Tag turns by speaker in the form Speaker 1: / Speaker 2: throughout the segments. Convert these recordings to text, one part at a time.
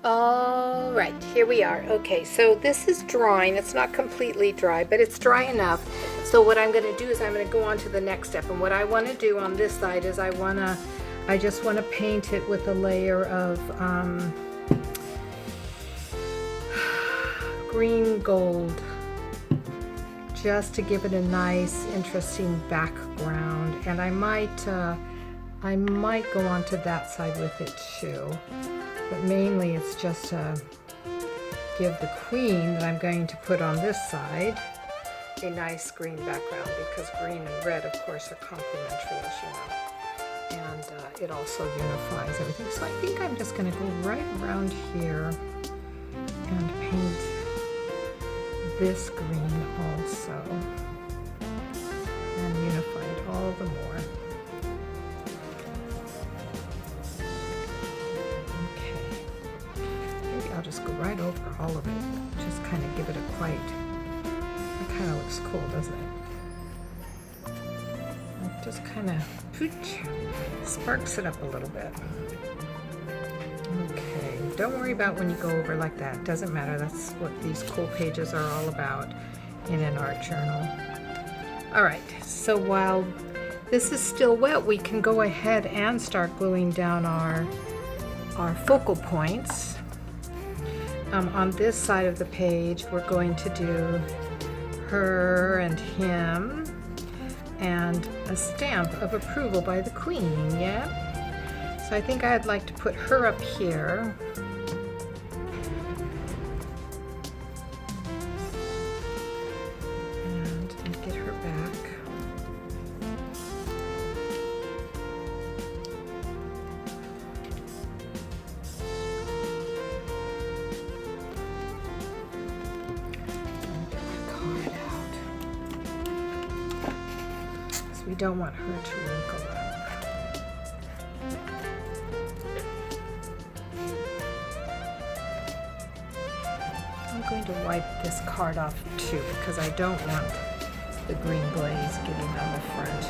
Speaker 1: All right, here we are. Okay, so this is drying. It's not completely dry, but it's dry enough. So what I'm going to do is I'm going to go on to the next step. And what I want to do on this side is I just want to paint it with a layer of green gold, just to give it a nice, interesting background. And I might go on to that side with it too. But mainly it's just to give the queen that I'm going to put on this side a nice green background, because green and red, of course, are complementary, as you know. And it also unifies everything. So I think I'm just going to go right around here and paint this green also, and unify it all the more. I'll just go right over all of it, just kind of give it a quite, it kind of looks cool, doesn't it? It just kind of sparks it up a little bit. Okay, don't worry about when you go over like that, doesn't matter. That's what these cool pages are all about in an art journal. All right, so while this is still wet, we can go ahead and start gluing down our focal points. On this side of the page, we're going to do her and him and a stamp of approval by the queen, yeah? So I think I'd like to put her up here. And get her back. We don't want her to wrinkle up. I'm going to wipe this card off too, because I don't want the green glaze getting on the front.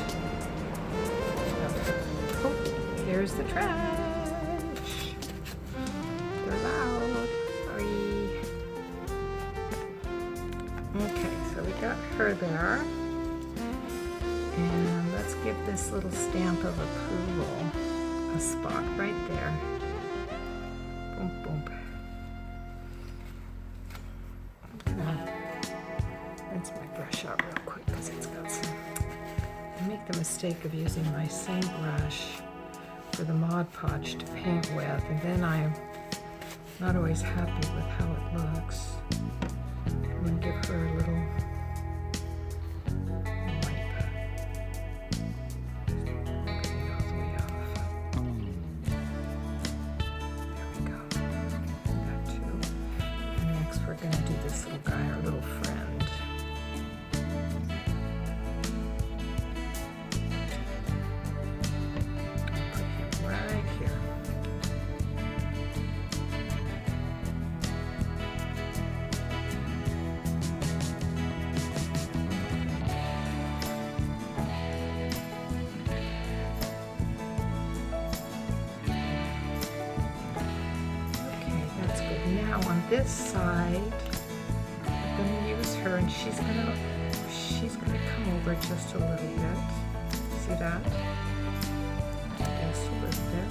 Speaker 1: Oh, there's the trash. They're loud. Sorry. Okay, so we got her there. And let's give this little stamp of approval a spot right there. Boom, boom. Rinse my brush out real quick because it's got some. I make the mistake of using my same brush for the Mod Podge to paint with, and then I'm not always happy with how it looks. I'm going to give her a little on this side, I'm going to use her, and she's going to come over just a little bit. See that? Just a little bit.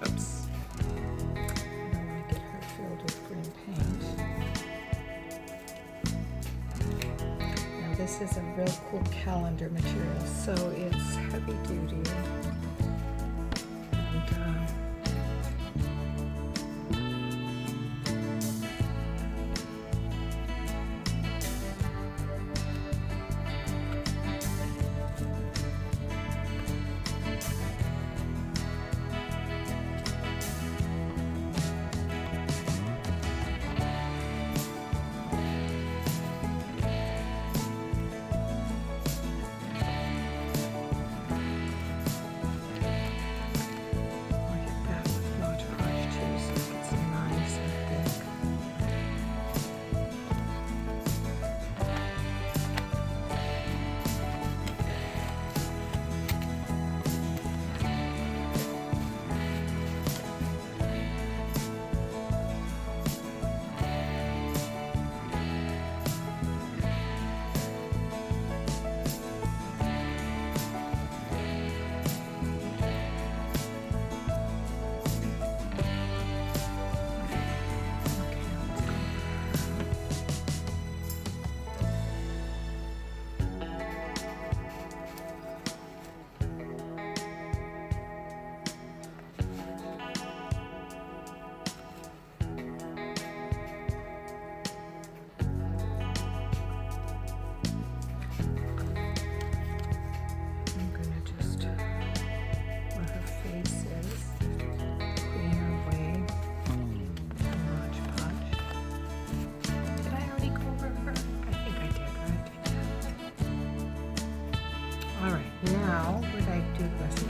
Speaker 1: Oops. This is a real cool calendar material, so it's heavy duty. And,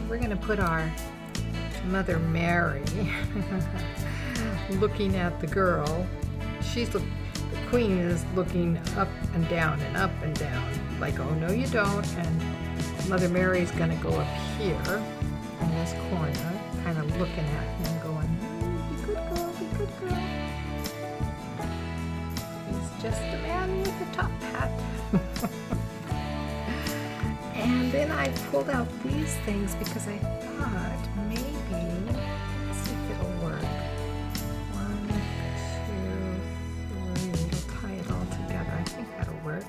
Speaker 1: we're going to put our Mother Mary looking at the girl. The queen is looking up and down and up and down, like, oh no you don't. And Mother Mary's going to go up here in this corner, kind of looking at him, going, be good girl, be good girl. He's just a man with a top hat. And then I pulled out these things because I thought maybe, let's see if it'll work. 1, 2, 3, it'll tie it all together. I think that'll work.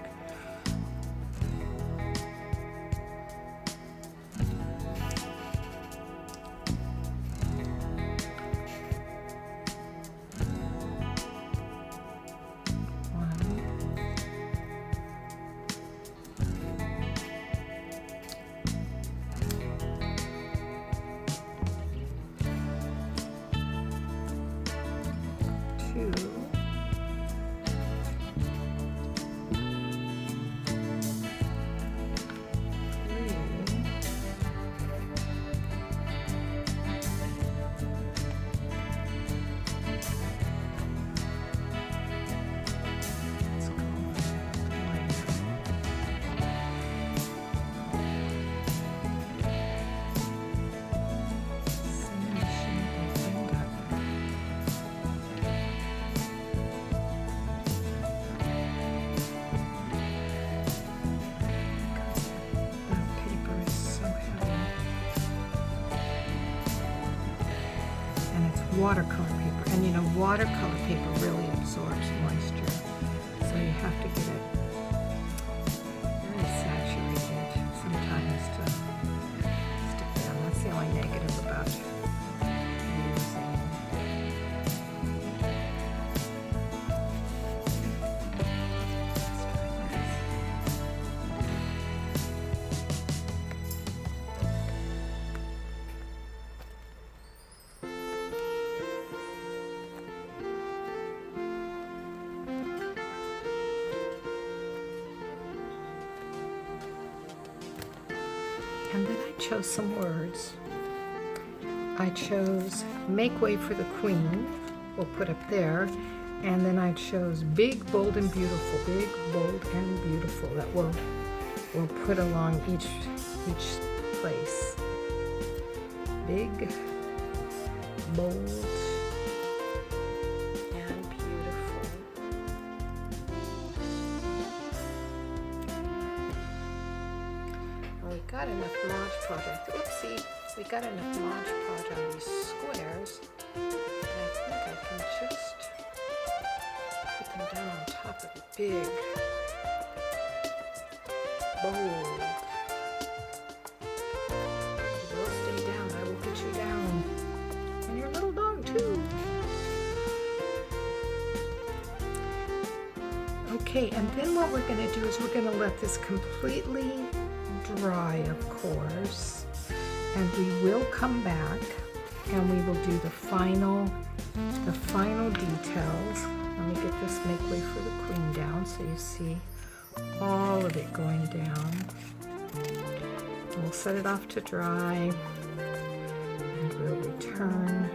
Speaker 1: Watercolor paper, and you know, watercolor paper really absorbs moisture, so you have to get it very saturated sometimes to stick down. That's the only negative about using. And then I chose some words. I chose make way for the queen, we'll put up there, and then I chose big, bold, and beautiful. Big, bold, and beautiful. That we'll put along each place. Big, bold, and beautiful. We got enough Mod Podge. Oopsie, we got enough Mod Podge on these squares. And I think I can just put them down on top of the big, bold. You will stay down. I will get you down. And your little dog too. Okay, and then what we're going to do is we're going to let this completely dry, of course, and we will come back and we will do the final details. Let me get this make way for the queen down so you see all of it going down. We'll set it off to dry and we'll return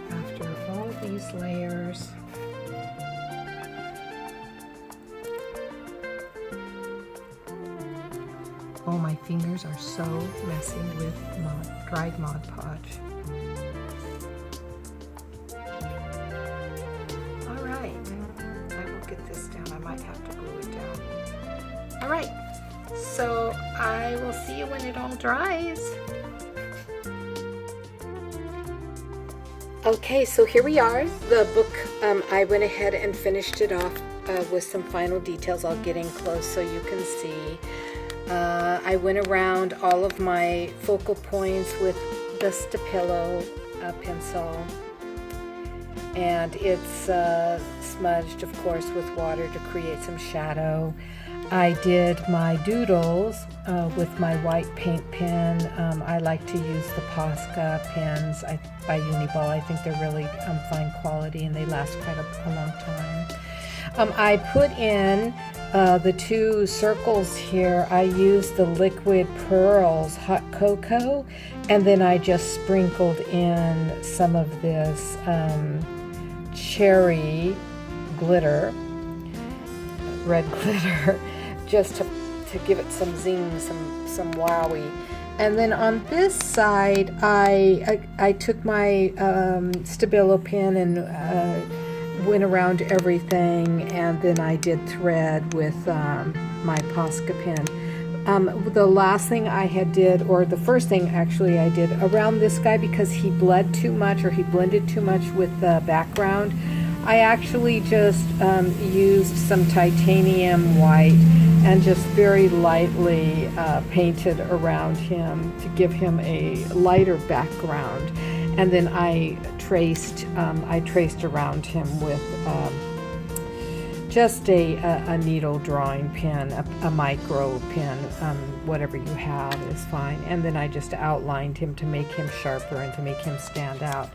Speaker 1: after all these layers. Oh, my fingers are so messy with dried Mod Podge. All right, I will get this down. I might have to glue it down. All right, so I will see you when it all dries. Okay, so here we are. The book, I went ahead and finished it off with some final details. I'll get in close so you can see. I went around all of my focal points with the Stapilo pencil, and it's smudged, of course, with water to create some shadow. I did my doodles with my white paint pen. I like to use the Posca pens by Uniball. I think they're really fine quality and they last quite a long time. I put in the 2 circles here. I used the Liquid Pearls Hot Cocoa, and then I just sprinkled in some of this cherry glitter, red glitter, just to give it some zing, some wowie. And then on this side, I took my Stabilo pen and went around everything, and then I did thread with my Posca pen. The last thing I did, or the first thing actually I did around this guy, because he bled too much or he blended too much with the background, I actually just used some titanium white and just very lightly painted around him to give him a lighter background. And then I traced around him with just a needle drawing pen, a micro pen, whatever you have is fine. And then I just outlined him to make him sharper and to make him stand out.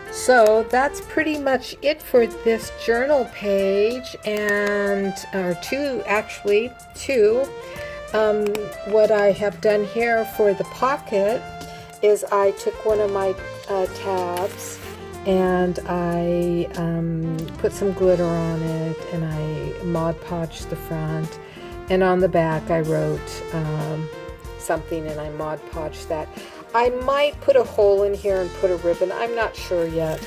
Speaker 1: So that's pretty much it for this journal page, and or two. What I have done here for the pocket is I took one of my tabs and I put some glitter on it, and I Mod Podged the front, and on the back I wrote something and I Mod Podged that. I might put a hole in here and put a ribbon. I'm not sure yet,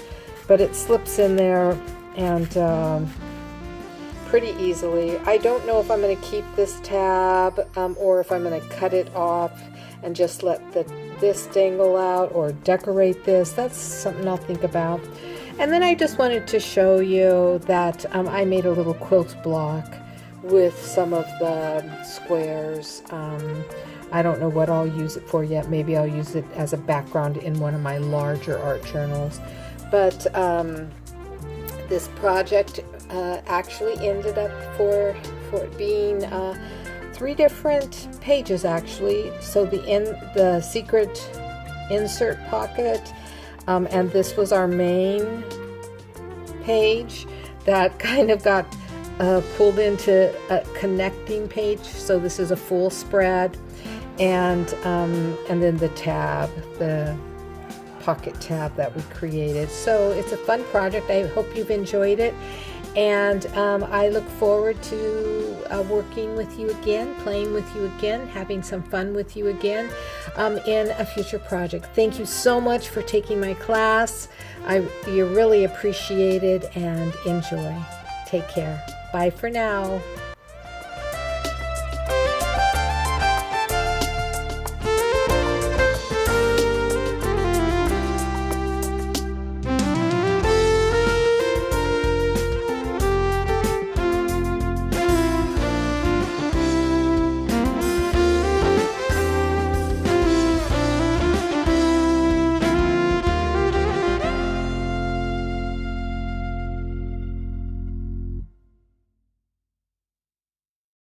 Speaker 1: but it slips in there and pretty easily. I don't know if I'm going to keep this tab or if I'm going to cut it off and just let this dangle out or decorate this. That's something I'll think about. And then I just wanted to show you that I made a little quilt block with some of the squares. I don't know what I'll use it for yet. Maybe I'll use it as a background in one of my larger art journals. But this project actually ended up for it being 3 different pages actually. So the secret insert pocket, and this was our main page that kind of got pulled into a connecting page. So this is a full spread. And then the tab, the pocket tab that we created. So it's a fun project. I hope you've enjoyed it, and I look forward to working with you again, playing with you again, having some fun with you again in a future project. Thank you so much for taking my class. You really appreciate it, and enjoy. Take care. Bye for now.